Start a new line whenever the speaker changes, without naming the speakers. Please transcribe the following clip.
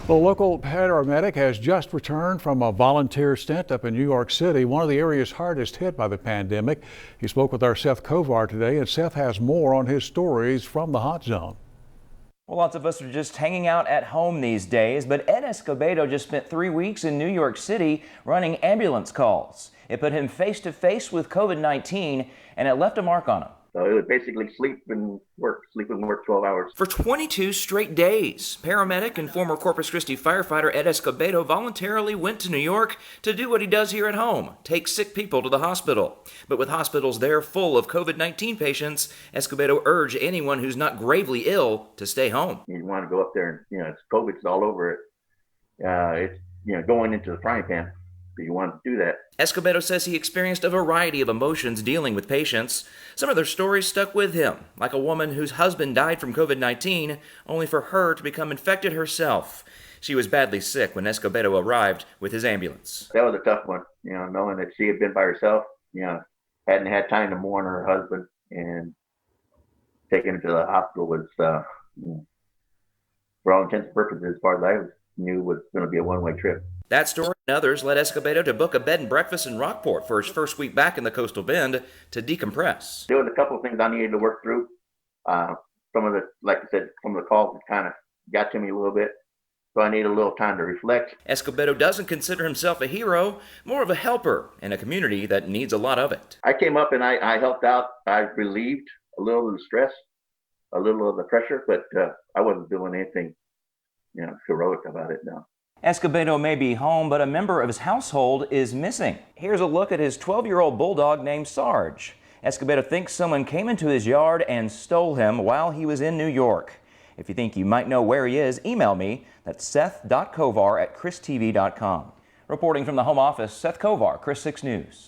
Well, a local paramedic has just returned from a volunteer stint up in New York City, one of the areas hardest hit by the pandemic. He spoke with our Seth Kovar today, and Seth has more on his stories from the hot zone.
Well, lots of us are just hanging out at home these days, but Ed Escobedo just spent 3 weeks in New York City running ambulance calls. It put him face to face with COVID-19, and it left a mark on him.
So it was basically sleep and work 12 hours.
For 22 straight days, paramedic and former Corpus Christi firefighter Ed Escobedo voluntarily went to New York to do what he does here at home, take sick people to the hospital. But with hospitals there full of COVID-19 patients, Escobedo urged anyone who's not gravely ill to stay home.
You want to go up there and, it's COVID's all over it. It's, going into the frying pan. So you want to do that.
Escobedo says he experienced a variety of emotions dealing with patients. Some of their stories stuck with him, like a woman whose husband died from COVID-19, only for her to become infected herself. She was badly sick when Escobedo arrived with his ambulance.
That was a tough one, knowing that she had been by herself, hadn't had time to mourn her husband, and taking her to the hospital was, for all intents and purposes, as far as I knew, was going to be a one-way trip.
That story and others led Escobedo to book a bed and breakfast in Rockport for his first week back in the coastal bend to decompress.
There was a couple of things I needed to work through. Some of the calls kind of got to me a little bit, so I needed a little time to reflect.
Escobedo doesn't consider himself a hero, more of a helper in a community that needs a lot of it.
I came up and I helped out. I relieved a little of the stress, a little of the pressure, but I wasn't doing anything, heroic about it now.
Escobedo may be home, but a member of his household is missing. Here's a look at his 12-year-old bulldog named Sarge. Escobedo thinks someone came into his yard and stole him while he was in New York. If you think you might know where he is, email me. That's seth.kovar@christv.com. Reporting from the home office, Seth Kovar, Chris 6 News.